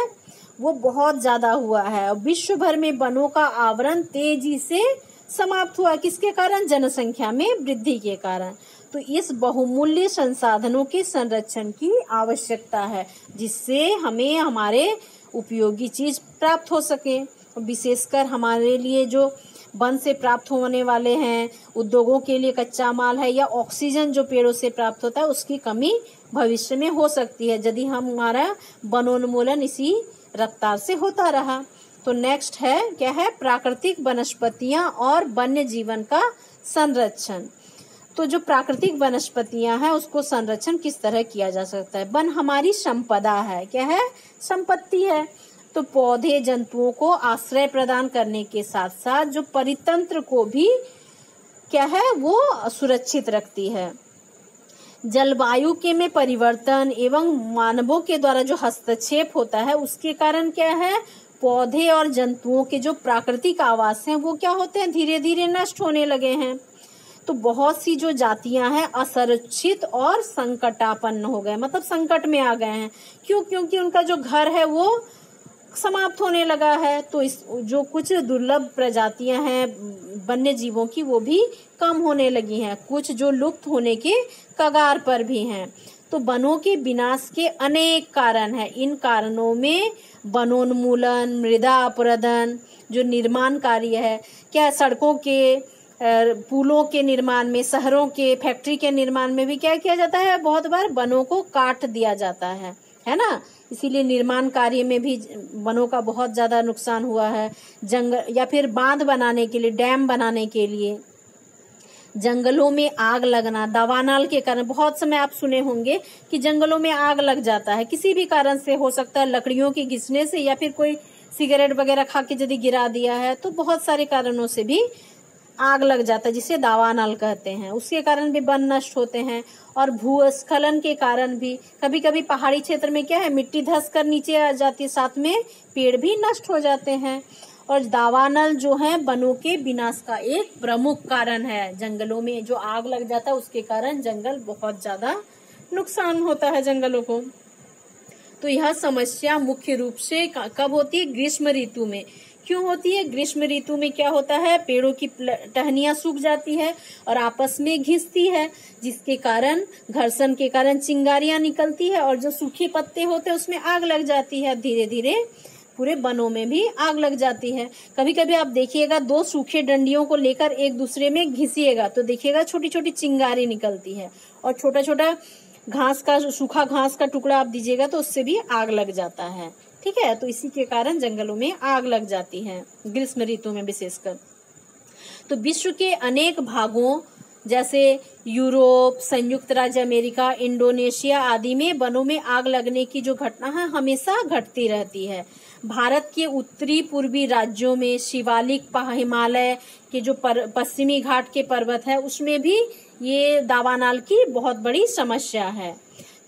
वो बहुत ज्यादा हुआ है। विश्व भर में वनों का आवरण तेजी से समाप्त हुआ, किसके कारण? जनसंख्या में वृद्धि के कारण। तो इस बहुमूल्य संसाधनों के संरक्षण की आवश्यकता है, जिससे हमें हमारे उपयोगी चीज प्राप्त हो सके। विशेषकर हमारे लिए जो वन से प्राप्त होने वाले हैं, उद्योगों के लिए कच्चा माल है या ऑक्सीजन जो पेड़ों से प्राप्त होता है, उसकी कमी भविष्य में हो सकती है यदि हमारा वनोन्मूलन इसी रफ्तार से होता रहा। तो नेक्स्ट है क्या है? प्राकृतिक वनस्पतियां और वन्य जीवन का संरक्षण। तो जो प्राकृतिक वनस्पतियां हैं उसको संरक्षण किस तरह किया जा सकता है? वन हमारी संपदा है, क्या है? संपत्ति है। तो पौधे जंतुओं को आश्रय प्रदान करने के साथ साथ जो परितंत्र को भी क्या है वो सुरक्षित रखती है। जलवायु के में परिवर्तन एवं मानवों के द्वारा जो हस्तक्षेप होता है उसके कारण क्या है? पौधे और जंतुओं के जो प्राकृतिक आवास हैं वो क्या होते हैं? धीरे धीरे नष्ट होने लगे हैं। तो बहुत सी जो जातियां हैं असुरक्षित और संकटापन्न हो गए, मतलब संकट में आ गए हैं। क्यों? क्योंकि उनका जो घर है वो समाप्त होने लगा है। तो इस जो कुछ दुर्लभ प्रजातियां हैं वन्य जीवों की वो भी कम होने लगी हैं, कुछ जो लुप्त होने के कगार पर भी हैं। तो वनों के विनाश के अनेक कारण हैं। इन कारणों में वनोन्मूलन, मृदा अपरदन, जो निर्माण कार्य है, क्या सड़कों के, पुलों के निर्माण में, शहरों के, फैक्ट्री के निर्माण में भी क्या किया जाता है? बहुत बार वनों को काट दिया जाता है ना? इसीलिए निर्माण कार्य में भी वनों का बहुत ज्यादा नुकसान हुआ है। जंगल या फिर बांध बनाने के लिए, डैम बनाने के लिए जंगलों में आग लगना, दावानल के कारण। बहुत समय आप सुने होंगे कि जंगलों में आग लग जाता है, किसी भी कारण से हो सकता है, लकड़ियों के घिसने से या फिर कोई सिगरेट वगैरह खा के यदि गिरा दिया है, तो बहुत सारे कारणों से भी आग लग जाता है, जिसे दावानल कहते हैं। उसके कारण भी वन नष्ट होते हैं। और भूस्खलन के कारण भी कभी कभी पहाड़ी क्षेत्र में क्या है, मिट्टी धंस कर नीचे आ जाती है, साथ में पेड़ भी नष्ट हो जाते हैं। और दावानल जो है वनों के विनाश का एक प्रमुख कारण है। जंगलों में जो आग लग जाता है उसके कारण जंगल बहुत ज्यादा नुकसान होता है जंगलों को। तो यह समस्या मुख्य रूप से कब होती है? ग्रीष्म ऋतु में। क्यों होती है? ग्रीष्म ऋतु में क्या होता है? पेड़ों की टहनियां सूख जाती है और आपस में घिसती है, जिसके कारण घर्षण के कारण चिंगारियां निकलती है और जो सूखे पत्ते होते हैं उसमें आग लग जाती है। धीरे धीरे पूरे वनों में भी आग लग जाती है। कभी कभी आप देखिएगा, 2 सूखे डंडियों को लेकर एक दूसरे में घिसिएगा तो देखिएगा छोटी छोटी चिंगारी निकलती है। और छोटा छोटा घास का, सूखा घास का टुकड़ा आप दीजिएगा तो उससे भी आग लग जाता है। ठीक है? तो इसी के कारण जंगलों में आग लग जाती है ग्रीष्म ऋतु में विशेषकर। तो विश्व के अनेक भागों जैसे यूरोप, संयुक्त राज्य अमेरिका, इंडोनेशिया आदि में वनों में आग लगने की जो घटना है हमेशा घटती रहती है। भारत के उत्तरी पूर्वी राज्यों में शिवालिक हिमालय के जो पश्चिमी घाट के पर्वत है उसमें भी ये दावानल की बहुत बड़ी समस्या है।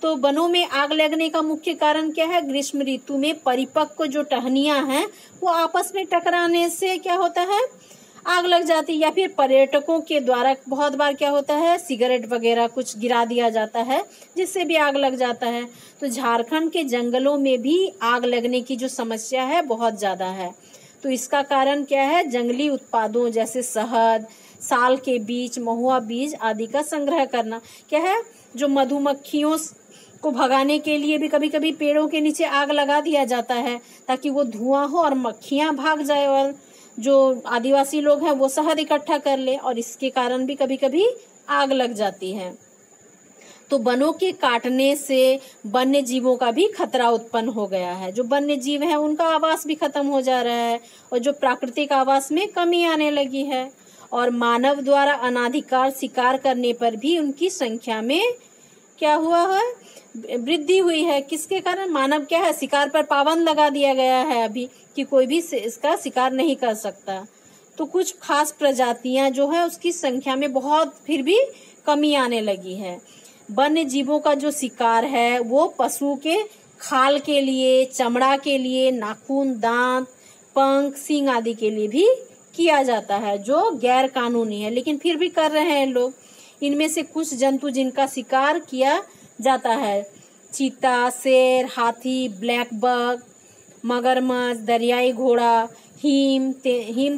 तो वनों में आग लगने का मुख्य कारण क्या है? ग्रीष्म ऋतु में परिपक्व जो टहनियां हैं वो आपस में टकराने से क्या होता है? आग लग जाती है। या फिर पर्यटकों के द्वारा बहुत बार क्या होता है? सिगरेट वगैरह कुछ गिरा दिया जाता है जिससे भी आग लग जाता है। तो झारखंड के जंगलों में भी आग लगने की जो समस्या है बहुत ज्यादा है। तो इसका कारण क्या है? जंगली उत्पादों जैसे शहद, साल के बीज, महुआ बीज आदि का संग्रह करना। क्या है? जो मधुमक्खियों को भगाने के लिए भी कभी कभी पेड़ों के नीचे आग लगा दिया जाता है ताकि वो धुआं हो और मक्खियां भाग जाए और जो आदिवासी लोग हैं वो शहद इकट्ठा कर ले, और इसके कारण भी कभी कभी आग लग जाती है। तो वनों के काटने से वन्य जीवों का भी खतरा उत्पन्न हो गया है। जो वन्य जीव है उनका आवास भी खत्म हो जा रहा है और जो प्राकृतिक आवास में कमी आने लगी है। और मानव द्वारा अनाधिकार शिकार करने पर भी उनकी संख्या में क्या हुआ है, वृद्धि हुई है। किसके कारण, मानव क्या है, शिकार पर पाबंद लगा दिया गया है अभी कि कोई भी इसका शिकार नहीं कर सकता। तो कुछ खास प्रजातियां जो है उसकी संख्या में बहुत फिर भी कमी आने लगी है। वन्य जीवों का जो शिकार है वो पशु के खाल के लिए, चमड़ा के लिए, नाखून, दांत, पंख, सींग आदि के लिए भी किया जाता है, जो गैर कानूनी है, लेकिन फिर भी कर रहे हैं लोग। इनमें से कुछ जंतु जिनका शिकार किया जाता है, चीता, शेर, हाथी, ब्लैक बग, मगरमच्छ, दरियाई घोड़ा, हिम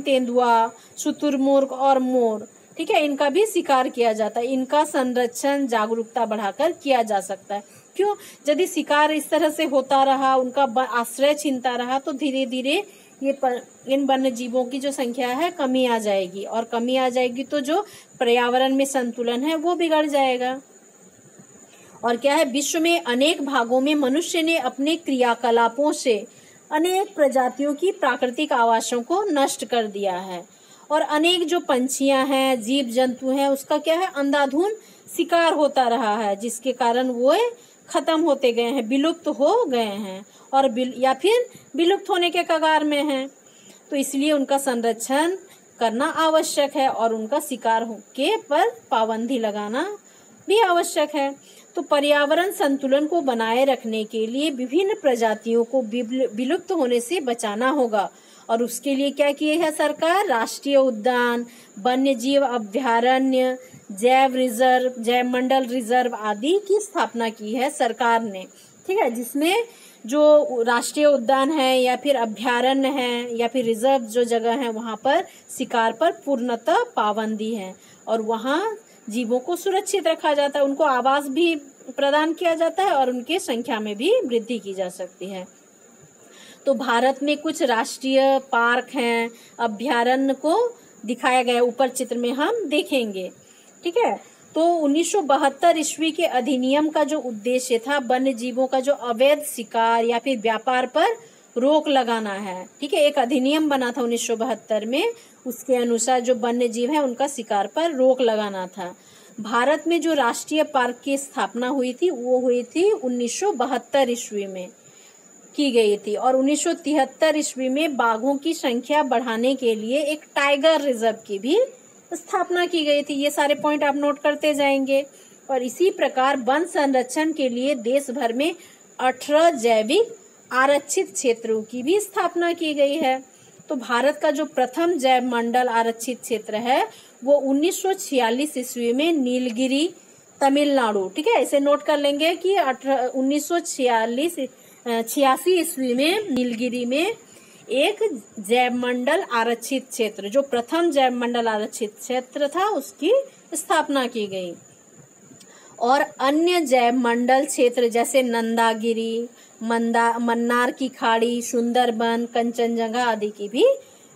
तेंदुआ, शुतुरमुर्ग और मोर, ठीक है, इनका भी शिकार किया जाता है। इनका संरक्षण जागरूकता बढ़ाकर किया जा सकता है। क्यों, यदि शिकार इस तरह से होता रहा, उनका आश्रय छीनता रहा, तो धीरे धीरे इन वन्य जीवों की जो संख्या है कमी आ जाएगी, और कमी आ जाएगी तो जो पर्यावरण में संतुलन है वो बिगड़ जाएगा। और क्या है, विश्व में अनेक भागों में मनुष्य ने अपने क्रियाकलापों से अनेक प्रजातियों की प्राकृतिक आवासों को नष्ट कर दिया है, और अनेक जो पंछियां हैं, जीव जंतु हैं, उसका क्या है, अंधाधुंध शिकार होता रहा है, जिसके कारण वो खत्म होते गए हैं, विलुप्त हो गए हैं, और या फिर विलुप्त होने के कगार में हैं। तो इसलिए उनका संरक्षण करना आवश्यक है, और उनका शिकार के पर पाबंदी लगाना भी आवश्यक है। तो पर्यावरण संतुलन को बनाए रखने के लिए विभिन्न प्रजातियों को विलुप्त होने से बचाना होगा, और उसके लिए क्या किए है सरकार, राष्ट्रीय उद्यान, वन्य जीव अभ्यारण्य, जैव रिजर्व, जैव मंडल रिजर्व आदि की स्थापना की है सरकार ने, ठीक है, जिसमें जो राष्ट्रीय उद्यान है या फिर अभ्यारण्य है या फिर रिजर्व जो जगह है, वहां पर शिकार पर पूर्णतः पाबंदी है, और वहां जीवों को सुरक्षित रखा जाता है, उनको आवास भी प्रदान किया जाता है, और उनके संख्या में भी वृद्धि की जा सकती है। तो भारत में कुछ राष्ट्रीय पार्क हैं, अभ्यारण्य को दिखाया गया, ऊपर चित्र में हम देखेंगे, ठीक है। तो 1972 ईस्वी के अधिनियम का जो उद्देश्य था, वन्य जीवों का जो अवैध शिकार या फिर व्यापार पर रोक लगाना है, ठीक है, एक अधिनियम बना था 1972 में, उसके अनुसार जो वन्य जीव है उनका शिकार पर रोक लगाना था। भारत में जो राष्ट्रीय पार्क की स्थापना हुई थी वो हुई थी 1972 ईस्वी में की गई थी, और 1973 ईस्वी में बाघों की संख्या बढ़ाने के लिए एक टाइगर रिजर्व की भी स्थापना की गई थी। ये सारे पॉइंट आप नोट करते जाएंगे। और इसी प्रकार वन संरक्षण के लिए देश भर में 18 जैविक आरक्षित क्षेत्रों की भी स्थापना की गई है। तो भारत का जो प्रथम जैव मंडल आरक्षित क्षेत्र है वो 1946 ईस्वी में नीलगिरी, तमिलनाडु, ठीक है, इसे नोट कर लेंगे कि 1986 ईस्वी में नीलगिरी में एक जैव मंडल आरक्षित क्षेत्र, जो प्रथम जैव मंडल आरक्षित क्षेत्र था, उसकी स्थापना की गई। और अन्य जैव मंडल क्षेत्र जैसे नंदागिरी, मन्नार की खाड़ी, सुंदरबन, कंचनजंगा आदि की भी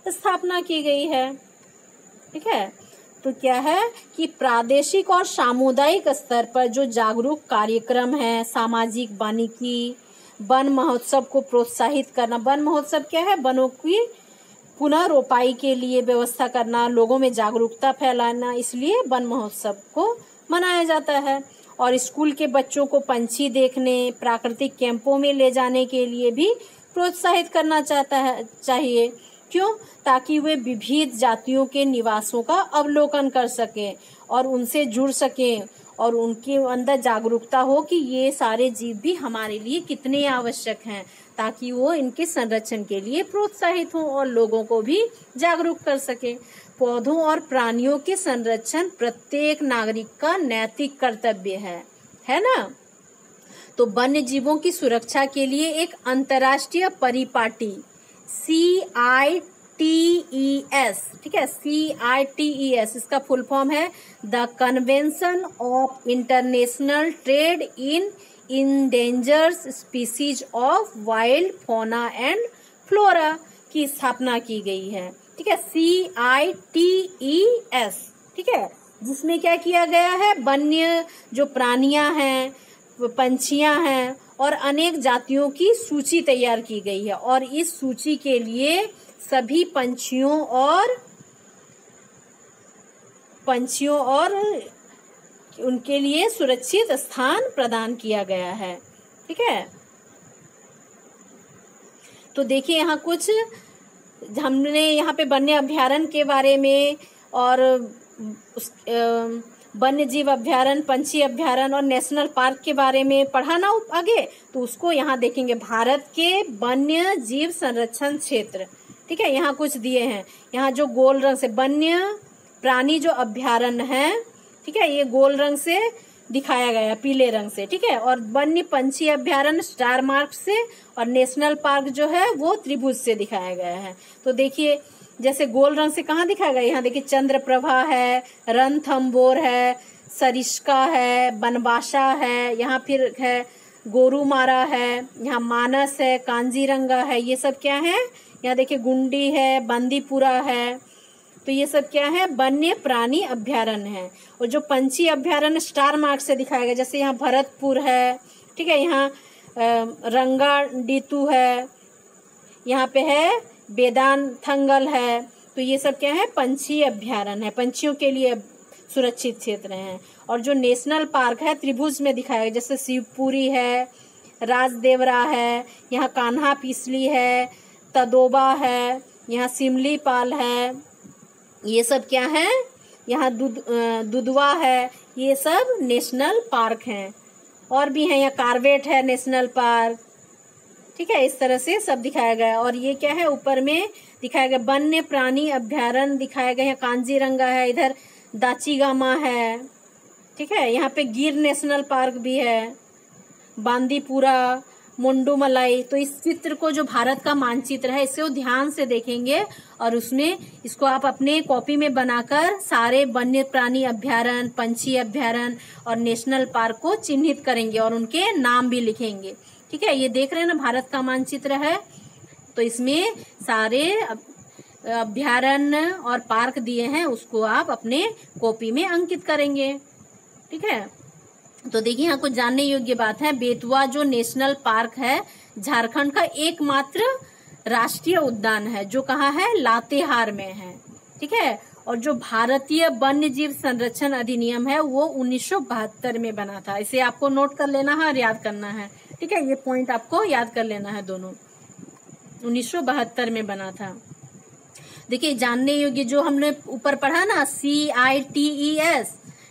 स्थापना की गई है, ठीक है। तो क्या है कि प्रादेशिक और सामुदायिक स्तर पर जो जागरूक कार्यक्रम है, सामाजिक वानिकी, वन महोत्सव को प्रोत्साहित करना। वन महोत्सव क्या है, वनों की पुनः रोपाई के लिए व्यवस्था करना, लोगों में जागरूकता फैलाना, इसलिए वन महोत्सव को मनाया जाता है। और स्कूल के बच्चों को पंछी देखने, प्राकृतिक कैंपों में ले जाने के लिए भी प्रोत्साहित करना चाहिए। क्यों, ताकि वे विविध जातियों के निवासों का अवलोकन कर सकें और उनसे जुड़ सकें, और उनके अंदर जागरूकता हो कि ये सारे जीव भी हमारे लिए कितने आवश्यक हैं, ताकि वो इनके संरक्षण के लिए प्रोत्साहित हों और लोगों को भी जागरूक कर सके। पौधों और प्राणियों के संरक्षण प्रत्येक नागरिक का नैतिक कर्तव्य है ना। तो वन्य जीवों की सुरक्षा के लिए एक अंतर्राष्ट्रीय परिपाटी CITES, ठीक है, CITES, इसका फुल फॉर्म है the convention of international trade in endangered species of wild fauna and flora की स्थापना की गई है, ठीक है, CITES, ठीक है, जिसमें क्या किया गया है, वन्य जो प्राणियां हैं, पंछियां हैं और अनेक जातियों की सूची तैयार की गई है, और इस सूची के लिए सभी पंछियों और उनके लिए सुरक्षित स्थान प्रदान किया गया है। ठीक है, तो देखिए यहाँ कुछ हमने यहाँ पे वन्य अभ्यारण्य के बारे में और वन्य जीव अभ्यारण्य, पंछी अभ्यारण्य और नेशनल पार्क के बारे में पढ़ा ना आगे, तो उसको यहाँ देखेंगे। भारत के वन्य जीव संरक्षण क्षेत्र, ठीक है, यहाँ कुछ दिए हैं। यहाँ जो गोल रंग से वन्य प्राणी जो अभ्यारण्य है, ठीक है, ये गोल रंग से दिखाया गया, पीले रंग से, ठीक है। और वन्य पंछी अभ्यारण्य स्टार मार्क से, और नेशनल पार्क जो है वो त्रिभुज से दिखाया गया है। तो देखिए जैसे गोल रंग से कहाँ दिखाया गया, यहाँ देखिए चंद्रप्रभा है, रणथंबोर है, सरिस्का है, बनबासा है, यहाँ फिर है गोरुमारा है, यहाँ मानस है, कांजीरंगा है, ये सब क्या है। यहाँ देखिए गुंडी है, बंदीपुरा है, तो ये सब क्या है, वन्य प्राणी अभ्यारण्य है। और जो पंछी अभ्यारण्य स्टार मार्क से दिखाया गया, जैसे यहाँ भरतपुर है, ठीक है, यहाँ रंगाडीतू है, यहाँ पे है वेदांथंगल है, तो ये सब क्या है, पंछी अभ्यारण्य है, पंछियों के लिए सुरक्षित क्षेत्र हैं। और जो नेशनल पार्क है त्रिभुज में दिखाया गया, जैसे शिवपुरी है, राजदेवरा है, यहाँ कान्हा पिसली है, तदोबा है, यहाँ सिमलीपाल है, ये सब क्या है, यहाँ दुधवा है, ये सब नेशनल पार्क हैं। और भी है, यहाँ कार्बेट है नेशनल पार्क, ठीक है, इस तरह से सब दिखाया गया। और ये क्या है, ऊपर में दिखाया गया वन्य प्राणी अभ्यारण्य दिखाया गया है, कांजीरंगा है, इधर दाचीगामा है, ठीक है, यहाँ पे गिर नेशनल पार्क भी है, बांदीपुरा, मुंडूमलाई। तो इस चित्र को, जो भारत का मानचित्र है, इसे वो ध्यान से देखेंगे और उसमें इसको आप अपने कॉपी में बनाकर सारे वन्य प्राणी अभ्यारण्य, पंछी अभ्यारण्य और नेशनल पार्क को चिन्हित करेंगे और उनके नाम भी लिखेंगे। ठीक है, ये देख रहे हैं ना भारत का मानचित्र है, तो इसमें सारे अभ्यारण्य और पार्क दिए हैं, उसको आप अपने कॉपी में अंकित करेंगे। ठीक है, तो देखिए यहाँ कुछ जानने योग्य बात है। बेतवा जो नेशनल पार्क है झारखंड का एकमात्र राष्ट्रीय उद्यान है, जो कहाँ है, लातेहार में है। ठीक है, और जो भारतीय वन्य जीव संरक्षण अधिनियम है वो 1972 में बना था। इसे आपको नोट कर लेना है और याद करना है। ठीक है, ये पॉइंट आपको याद कर लेना है, दोनों 1972 में बना था। देखिए जानने योग्य जो हमने ऊपर पढ़ा ना, CITES,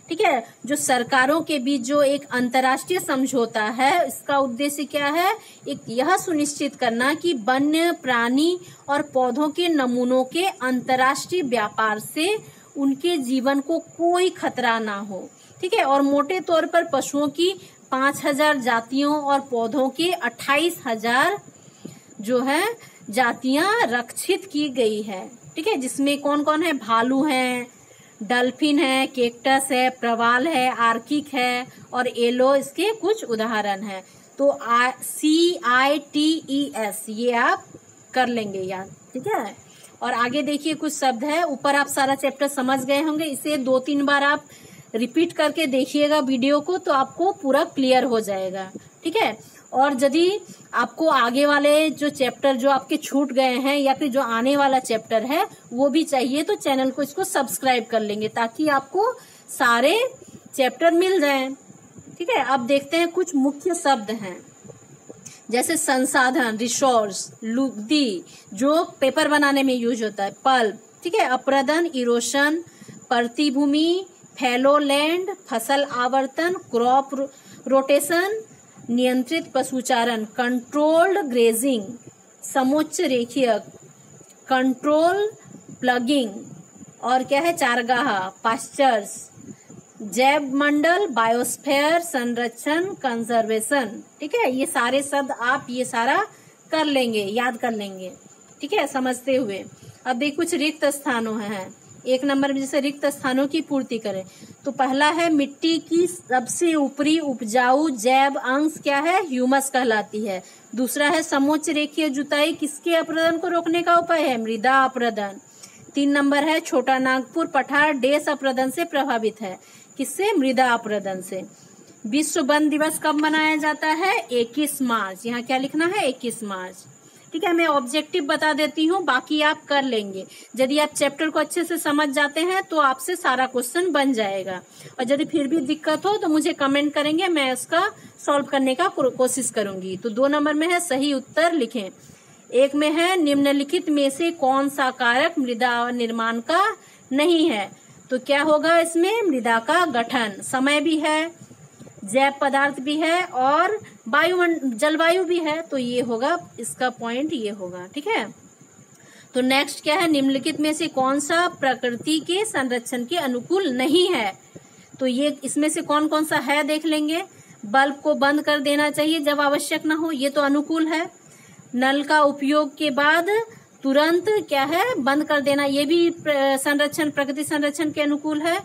ठीक है, जो सरकारों के बीच जो एक अंतर्राष्ट्रीय समझौता है, इसका उद्देश्य क्या है, एक यह सुनिश्चित करना कि वन्य प्राणी और पौधों के नमूनों के अंतर्राष्ट्रीय व्यापार से उनके जीवन को कोई खतरा ना हो। ठीक है, और मोटे तौर पर पशुओं की 5000 जातियों और पौधों के 28,000 जो है जातियां रक्षित की गई है। ठीक है, जिसमें कौन कौन है, भालू है, डल्फिन है, केक्टस है, प्रवाल है, आर्किक है और एलो इसके कुछ उदाहरण हैं। तो CITES ये आप कर लेंगे याद। ठीक है, और आगे देखिए कुछ शब्द है, ऊपर आप सारा चैप्टर समझ गए होंगे, इसे 2-3 बार आप रिपीट करके देखिएगा वीडियो को, तो आपको पूरा क्लियर हो जाएगा। ठीक है, और यदि आपको आगे वाले जो चैप्टर जो आपके छूट गए हैं या फिर जो आने वाला चैप्टर है वो भी चाहिए, तो चैनल को इसको सब्सक्राइब कर लेंगे ताकि आपको सारे चैप्टर मिल जाएं। ठीक है, अब देखते हैं कुछ मुख्य शब्द हैं, जैसे संसाधन, रिसोर्स, लुगदी जो पेपर बनाने में यूज होता है, पल्प, ठीक है, अप्रदन, इरोशन, प्रतिभूमि, फैलोलैंड, फसल आवर्तन, क्रॉप रोटेशन, नियंत्रित पशुचारण, कंट्रोल्ड ग्रेजिंग, समोच्च रेखीय, कंट्रोल प्लगिंग, और क्या है, चारगाह, पास्चर्स, जैव मंडल, बायोस्फीयर, संरक्षण, कंजर्वेशन। ठीक है, ये सारे शब्द आप ये सारा कर लेंगे, याद कर लेंगे। ठीक है, समझते हुए अब देखिए कुछ रिक्त स्थानों हैं। 1 नंबर में जैसे रिक्त स्थानों की पूर्ति करें, तो पहला है मिट्टी की सबसे ऊपरी उपजाऊ जैव अंश क्या है, ह्यूमस कहलाती है। दूसरा है समोच्च रेखीय जुताई किसके अपरदन को रोकने का उपाय है, मृदा अपरदन। 3 नंबर है छोटा नागपुर पठार डेस अपरदन से प्रभावित है, किससे, मृदा अपरदन से। विश्व वन दिवस कब मनाया जाता है, 21 मार्च, यहाँ क्या लिखना है, 21 मार्च। ठीक है, मैं ऑब्जेक्टिव बता देती हूँ, बाकी आप कर लेंगे। यदि आप चैप्टर को अच्छे से समझ जाते हैं तो आपसे सारा क्वेश्चन बन जाएगा, और यदि फिर भी दिक्कत हो तो मुझे कमेंट करेंगे, मैं उसका सॉल्व करने का कोशिश करूंगी। तो 2 नंबर में है सही उत्तर लिखें। 1 में है निम्नलिखित में से कौन सा कारक मृदा निर्माण का नहीं है। तो क्या होगा इसमें, मृदा का गठन, समय भी है, जैव पदार्थ भी है और जलवायु भी है। तो ये होगा इसका पॉइंट, ये होगा। ठीक है, तो नेक्स्ट क्या है, निम्नलिखित में से कौन सा प्रकृति के संरक्षण के अनुकूल नहीं है। तो ये इसमें से कौन कौन सा है देख लेंगे। बल्ब को बंद कर देना चाहिए जब आवश्यक ना हो, ये तो अनुकूल है। नल का उपयोग के बाद तुरंत क्या है, बंद कर देना, ये भी प्रकृति संरक्षण के अनुकूल है।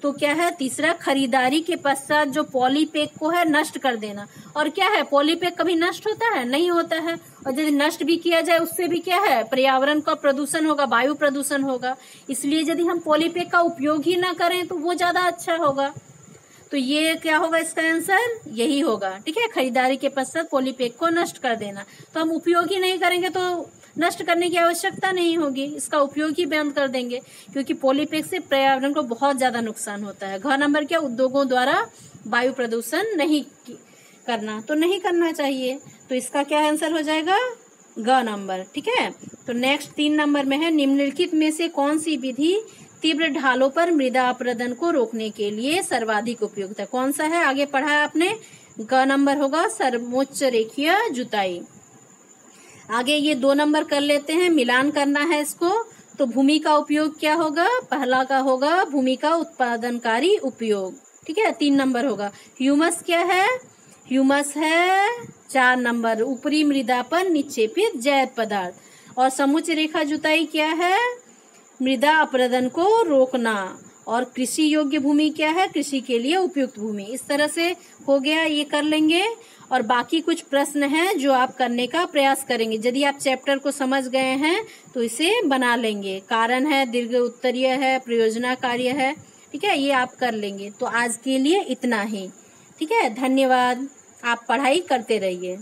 तो क्या है, तीसरा खरीदारी के पश्चात जो पॉलीपैक को है नष्ट कर देना। और क्या है, पॉलीपैक कभी नष्ट होता है, नहीं होता है। और यदि नष्ट भी किया जाए उससे भी क्या है, पर्यावरण का प्रदूषण होगा, वायु प्रदूषण होगा। इसलिए यदि हम पॉलीपैक का उपयोग ही ना करें तो वो ज्यादा अच्छा होगा। तो ये क्या होगा, इसका आंसर यही होगा। ठीक है, खरीदारी के पश्चात पॉलीपैक को नष्ट कर देना। तो हम उपयोग ही नहीं करेंगे तो नष्ट करने की आवश्यकता नहीं होगी, इसका उपयोग ही बंद कर देंगे, क्योंकि पॉलीपैक से पर्यावरण को बहुत ज्यादा नुकसान होता है। घ नंबर क्या, उद्योगों द्वारा वायु प्रदूषण नहीं करना, तो नहीं करना चाहिए। तो इसका क्या आंसर हो जाएगा, ग नंबर। ठीक है, तो नेक्स्ट 3 नंबर में है निम्नलिखित में से कौन सी विधि तीव्र ढालों पर मृदा अपरदन को रोकने के लिए सर्वाधिक उपयुक्त है। कौन सा है, आगे पढ़ा है आपने, ग नंबर होगा सर्वोच्च रेखीय जुताई। आगे ये 2 नंबर कर लेते हैं, मिलान करना है इसको। तो भूमि का उपयोग क्या होगा, पहला का होगा भूमि का उत्पादनकारी उपयोग। ठीक है, 3 नंबर होगा। ह्यूमस क्या है, ह्यूमस है 4 नंबर, ऊपरी मृदा पर निक्षेपित जैव पदार्थ। और समोच्च रेखा जुताई क्या है, मृदा अपरदन को रोकना। और कृषि योग्य भूमि क्या है, कृषि के लिए उपयुक्त भूमि। इस तरह से हो गया, ये कर लेंगे। और बाकी कुछ प्रश्न हैं जो आप करने का प्रयास करेंगे। यदि आप चैप्टर को समझ गए हैं तो इसे बना लेंगे। कारण है, दीर्घ उत्तरीय है, प्रयोजना कार्य है। ठीक है, ये आप कर लेंगे। तो आज के लिए इतना ही। ठीक है, धन्यवाद। आप पढ़ाई करते रहिए।